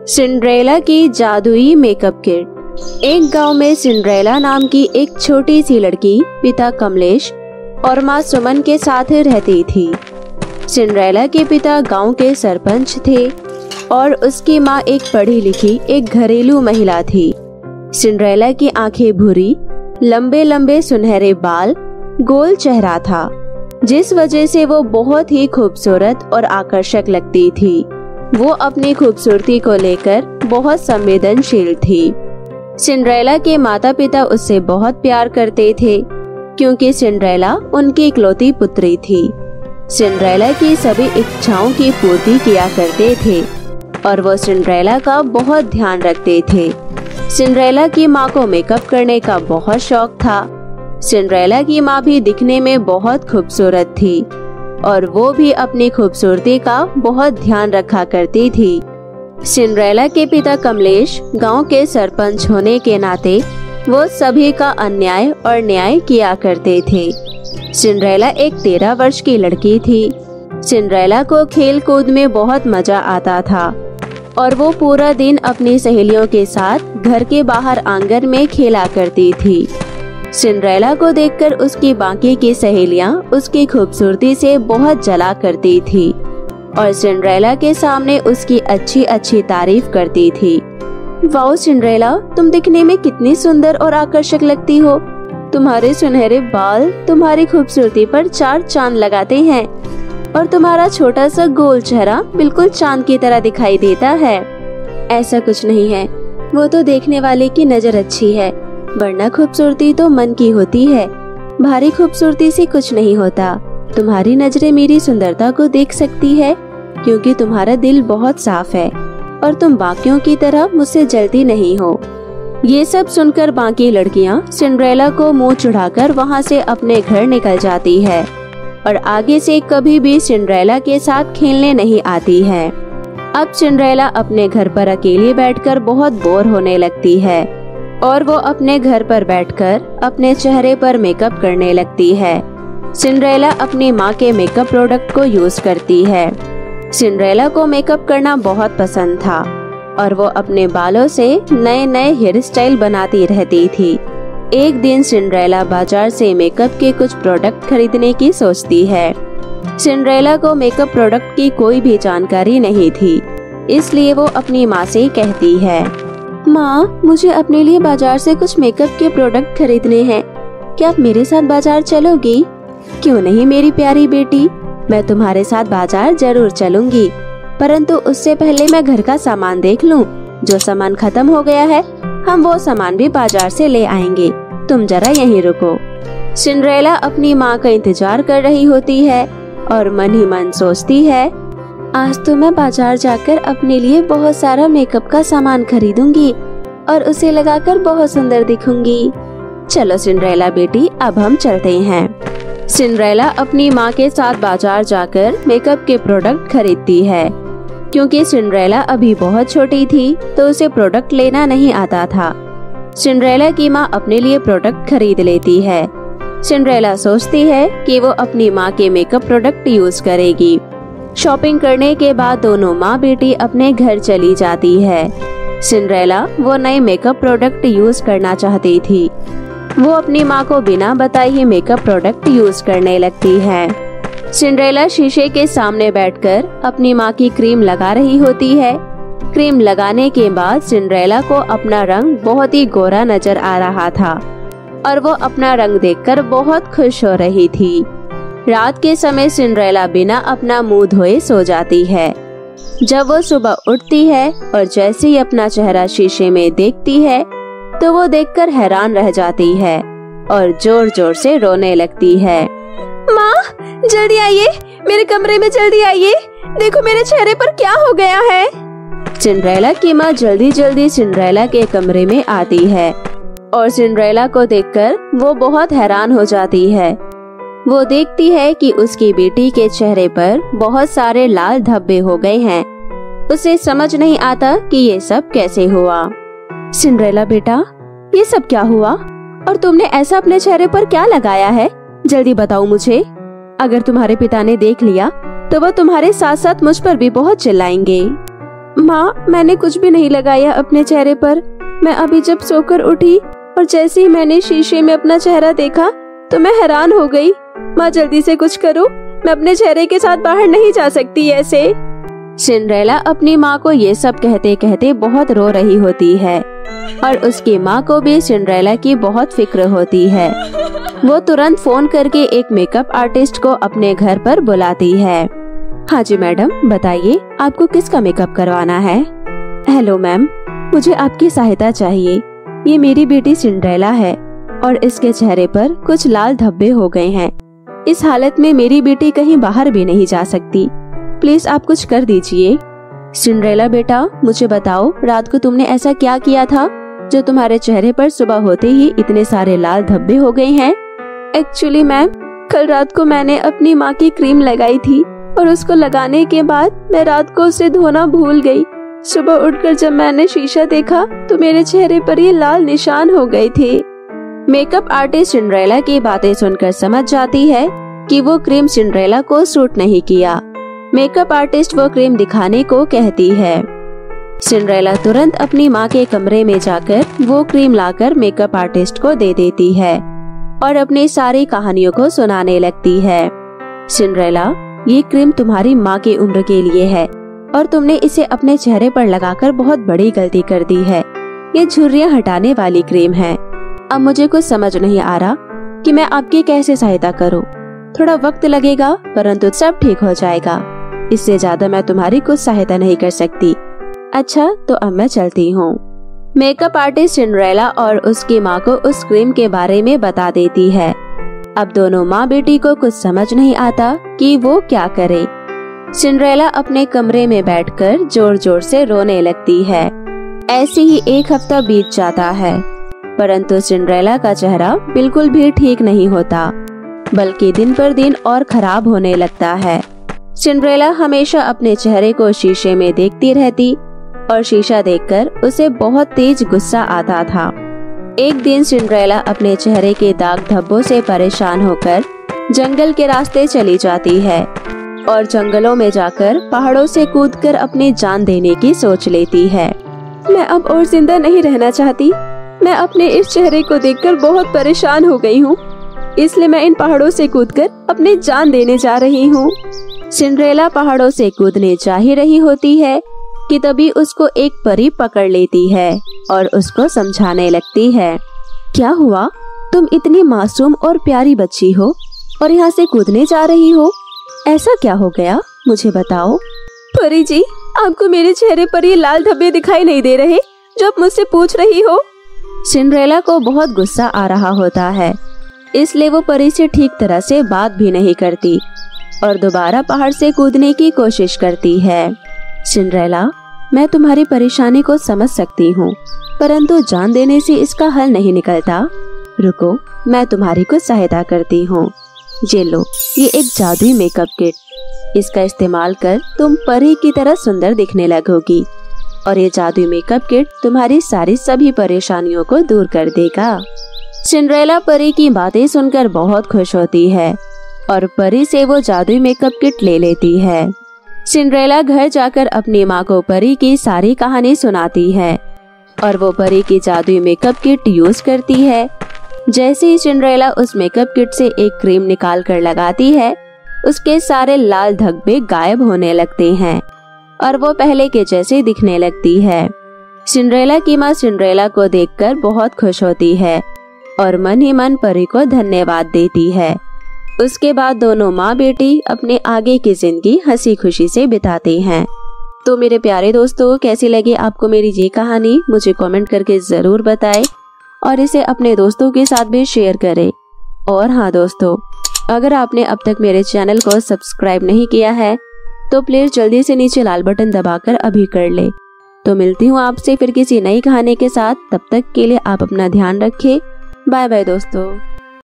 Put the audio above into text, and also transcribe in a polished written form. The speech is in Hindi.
सिंड्रेला की जादुई मेकअप किट। एक गांव में सिंड्रेला नाम की एक छोटी सी लड़की पिता कमलेश और माँ सुमन के साथ रहती थी। सिंड्रेला के पिता गांव के सरपंच थे और उसकी माँ एक पढ़ी लिखी एक घरेलू महिला थी। सिंड्रेला की आंखें भूरी, लंबे लंबे सुनहरे बाल, गोल चेहरा था, जिस वजह से वो बहुत ही खूबसूरत और आकर्षक लगती थी। वो अपनी खूबसूरती को लेकर बहुत संवेदनशील थी। सिंड्रेला के माता पिता उससे बहुत प्यार करते थे क्योंकि सिंड्रेला उनकी इकलौती पुत्री थी। सिंड्रेला की सभी इच्छाओं की पूर्ति किया करते थे और वो सिंड्रेला का बहुत ध्यान रखते थे। सिंड्रेला की माँ को मेकअप करने का बहुत शौक था। सिंड्रेला की माँ भी दिखने में बहुत खूबसूरत थी और वो भी अपनी खूबसूरती का बहुत ध्यान रखा करती थी। सिंड्रेला के पिता कमलेश गांव के सरपंच होने के नाते वो सभी का अन्याय और न्याय किया करते थे। सिंड्रेला एक 13 वर्ष की लड़की थी। सिंड्रेला को खेल कूद में बहुत मजा आता था और वो पूरा दिन अपनी सहेलियों के साथ घर के बाहर आंगन में खेला करती थी। सिंड्रेला को देखकर उसकी बाकी की सहेलियां उसकी खूबसूरती से बहुत जला करती थी और सिंड्रेला के सामने उसकी अच्छी अच्छी तारीफ करती थी। वाओ सिंड्रेला, तुम दिखने में कितनी सुंदर और आकर्षक लगती हो। तुम्हारे सुनहरे बाल तुम्हारी खूबसूरती पर 4 चांद लगाते हैं और तुम्हारा छोटा सा गोल चेहरा बिल्कुल चांद की तरह दिखाई देता है। ऐसा कुछ नहीं है, वो तो देखने वाले की नजर अच्छी है, वरना खूबसूरती तो मन की होती है। भारी खूबसूरती से कुछ नहीं होता। तुम्हारी नजरें मेरी सुंदरता को देख सकती है क्योंकि तुम्हारा दिल बहुत साफ है और तुम बाकियों की तरह मुझसे जलती नहीं हो। ये सब सुनकर बाकी लड़कियां सिंड्रेला को मुंह चढ़ाकर वहां से अपने घर निकल जाती है और आगे से कभी भी सिंड्रेला के साथ खेलने नहीं आती है। अब सिंड्रेला अपने घर पर अकेली बैठकर बहुत बोर होने लगती है और वो अपने घर पर बैठकर अपने चेहरे पर मेकअप करने लगती है। सिंड्रेला अपनी माँ के मेकअप प्रोडक्ट को यूज करती है। सिंड्रेला को मेकअप करना बहुत पसंद था और वो अपने बालों से नए नए हेयर स्टाइल बनाती रहती थी। एक दिन सिंड्रेला बाजार से मेकअप के कुछ प्रोडक्ट खरीदने की सोचती है। सिंड्रेला को मेकअप प्रोडक्ट की कोई भी जानकारी नहीं थी, इसलिए वो अपनी माँ से कहती है, माँ, मुझे अपने लिए बाजार से कुछ मेकअप के प्रोडक्ट खरीदने हैं। क्या आप मेरे साथ बाजार चलोगी? क्यों नहीं मेरी प्यारी बेटी, मैं तुम्हारे साथ बाजार जरूर चलूंगी, परंतु उससे पहले मैं घर का सामान देख लूं। जो सामान खत्म हो गया है हम वो सामान भी बाजार से ले आएंगे। तुम जरा यहीं रुको। सिंड्रेला अपनी माँ का इंतजार कर रही होती है और मन ही मन सोचती है, आज तो मैं बाजार जाकर अपने लिए बहुत सारा मेकअप का सामान खरीदूंगी और उसे लगाकर बहुत सुंदर दिखूंगी। चलो सिंड्रेला बेटी, अब हम चलते हैं। सिंड्रेला अपनी माँ के साथ बाजार जाकर मेकअप के प्रोडक्ट खरीदती है। क्योंकि सिंड्रेला अभी बहुत छोटी थी तो उसे प्रोडक्ट लेना नहीं आता था। सिंड्रेला की माँ अपने लिए प्रोडक्ट खरीद लेती है। सिंड्रेला सोचती है कि वो अपनी माँ के मेकअप प्रोडक्ट यूज करेगी। शॉपिंग करने के बाद दोनों माँ बेटी अपने घर चली जाती है। सिंड्रेला वो नए मेकअप प्रोडक्ट यूज करना चाहती थी। वो अपनी माँ को बिना बताए ही मेकअप प्रोडक्ट यूज करने लगती है। सिंड्रेला शीशे के सामने बैठकर अपनी माँ की क्रीम लगा रही होती है। क्रीम लगाने के बाद सिंड्रेला को अपना रंग बहुत ही गोरा नजर आ रहा था और वो अपना रंग देखकर बहुत खुश हो रही थी। रात के समय सिंड्रेला बिना अपना मुंह धोए सो जाती है। जब वो सुबह उठती है और जैसे ही अपना चेहरा शीशे में देखती है तो वो देखकर हैरान रह जाती है और जोर जोर से रोने लगती है। माँ, जल्दी आइए, मेरे कमरे में जल्दी आइए, देखो मेरे चेहरे पर क्या हो गया है। सिंड्रेला की माँ जल्दी जल्दी सिंड्रेला के कमरे में आती है और सिंड्रेला को देखकर वो बहुत हैरान हो जाती है। वो देखती है कि उसकी बेटी के चेहरे पर बहुत सारे लाल धब्बे हो गए हैं। उसे समझ नहीं आता कि ये सब कैसे हुआ। सिंड्रेला बेटा, ये सब क्या हुआ और तुमने ऐसा अपने चेहरे पर क्या लगाया है? जल्दी बताओ मुझे। अगर तुम्हारे पिता ने देख लिया तो वो तुम्हारे साथ साथ मुझ पर भी बहुत चिल्लाएंगे। माँ, मैंने कुछ भी नहीं लगाया अपने चेहरे पर। मैं अभी जब सोकर उठी और जैसे ही मैंने शीशे में अपना चेहरा देखा तो मैं हैरान हो गई। माँ, जल्दी से कुछ करो, मैं अपने चेहरे के साथ बाहर नहीं जा सकती ऐसे। सिंड्रेला अपनी माँ को ये सब कहते कहते बहुत रो रही होती है और उसकी माँ को भी सिंड्रेला की बहुत फिक्र होती है। वो तुरंत फोन करके एक मेकअप आर्टिस्ट को अपने घर पर बुलाती है। हाँ जी मैडम, बताइए आपको किसका मेकअप करवाना है? हेलो मैम, मुझे आपकी सहायता चाहिए। ये मेरी बेटी सिंड्रेला है और इसके चेहरे पर कुछ लाल धब्बे हो गए हैं। इस हालत में मेरी बेटी कहीं बाहर भी नहीं जा सकती। प्लीज आप कुछ कर दीजिए। सिंड्रेला बेटा, मुझे बताओ, रात को तुमने ऐसा क्या किया था जो तुम्हारे चेहरे पर सुबह होते ही इतने सारे लाल धब्बे हो गए हैं? एक्चुअली मैम, कल रात को मैंने अपनी माँ की क्रीम लगाई थी और उसको लगाने के बाद मैं रात को उसे धोना भूल गई। सुबह उठकर जब मैंने शीशा देखा तो मेरे चेहरे पर ये लाल निशान हो गए थे। मेकअप आर्टिस्ट सिंड्रेला की बातें सुनकर समझ जाती है कि वो क्रीम सिंड्रेला को सूट नहीं किया। मेकअप आर्टिस्ट वो क्रीम दिखाने को कहती है। सिंड्रेला तुरंत अपनी माँ के कमरे में जाकर वो क्रीम लाकर मेकअप आर्टिस्ट को दे देती है और अपनी सारी कहानियों को सुनाने लगती है। सिंड्रेला, ये क्रीम तुम्हारी माँ की उम्र के लिए है और तुमने इसे अपने चेहरे पर लगाकर बहुत बड़ी गलती कर दी है। ये झुर्रियाँ हटाने वाली क्रीम है। अब मुझे कुछ समझ नहीं आ रहा कि मैं आपकी कैसे सहायता करूं। थोड़ा वक्त लगेगा परंतु सब ठीक हो जाएगा। इससे ज्यादा मैं तुम्हारी कुछ सहायता नहीं कर सकती। अच्छा, तो अब मैं चलती हूँ। मेकअप आर्टिस्ट सिंड्रेला और उसकी माँ को उस क्रीम के बारे में बता देती है। अब दोनों माँ बेटी को कुछ समझ नहीं आता कि वो क्या करे। सिंड्रेला अपने कमरे में बैठकर जोर जोर से रोने लगती है। ऐसे ही एक हफ्ता बीत जाता है परंतु सिंड्रेला का चेहरा बिल्कुल भी ठीक नहीं होता, बल्कि दिन पर दिन और खराब होने लगता है। सिंड्रेला हमेशा अपने चेहरे को शीशे में देखती रहती और शीशा देखकर उसे बहुत तेज गुस्सा आता था। एक दिन सिंड्रेला अपने चेहरे के दाग धब्बों से परेशान होकर जंगल के रास्ते चली जाती है और जंगलों में जाकर पहाड़ों से कूदकर अपनी जान देने की सोच लेती है। मैं अब और जिंदा नहीं रहना चाहती। मैं अपने इस चेहरे को देखकर बहुत परेशान हो गई हूँ, इसलिए मैं इन पहाड़ों से कूदकर अपनी जान देने जा रही हूँ। सिंड्रेला पहाड़ों से कूदने जा ही रही होती है कि तभी उसको एक परी पकड़ लेती है और उसको समझाने लगती है। क्या हुआ? तुम इतनी मासूम और प्यारी बच्ची हो और यहाँ से कूदने जा रही हो। ऐसा क्या हो गया, मुझे बताओ। परी जी, आपको मेरे चेहरे पर ये लाल धब्बे दिखाई नहीं दे रहे जो आप मुझसे पूछ रही हो? सिंड्रेला को बहुत गुस्सा आ रहा होता है, इसलिए वो परी से ठीक तरह से बात भी नहीं करती और दोबारा पहाड़ से कूदने की कोशिश करती है। सिंड्रेला, मैं तुम्हारी परेशानी को समझ सकती हूँ, परंतु जान देने से इसका हल नहीं निकलता। रुको, मैं तुम्हारी कुछ सहायता करती हूँ। ये लो, ये एक जादुई मेकअप किट। इसका इस्तेमाल कर तुम परी की तरह सुंदर दिखने लगोगी और ये जादुई मेकअप किट तुम्हारी सारी सभी परेशानियों को दूर कर देगा। सिंड्रेला परी की बातें सुनकर बहुत खुश होती है और परी से वो जादुई मेकअप किट ले लेती है। सिंड्रेला घर जाकर अपनी माँ को परी की सारी कहानी सुनाती है और वो परी की जादुई मेकअप किट यूज करती है। जैसे ही सिंड्रेला उस मेकअप किट से एक क्रीम निकाल कर लगाती है, उसके सारे लाल धब्बे गायब होने लगते हैं और वो पहले के जैसे दिखने लगती है। सिंड्रेला की माँ सिंड्रेला को देखकर बहुत खुश होती है और मन ही मन परी को धन्यवाद देती है। उसके बाद दोनों माँ बेटी अपने आगे की जिंदगी हंसी खुशी से बिताते हैं। तो मेरे प्यारे दोस्तों, कैसी लगी आपको मेरी ये कहानी, मुझे कमेंट करके जरूर बताएं और इसे अपने दोस्तों के साथ भी शेयर करें। और हाँ दोस्तों, अगर आपने अब तक मेरे चैनल को सब्सक्राइब नहीं किया है तो प्लीज जल्दी से नीचे लाल बटन दबाकर अभी कर ले। तो मिलती हूँ आपसे फिर किसी नई कहानी के साथ। तब तक के लिए आप अपना ध्यान रखें। बाय बाय दोस्तों।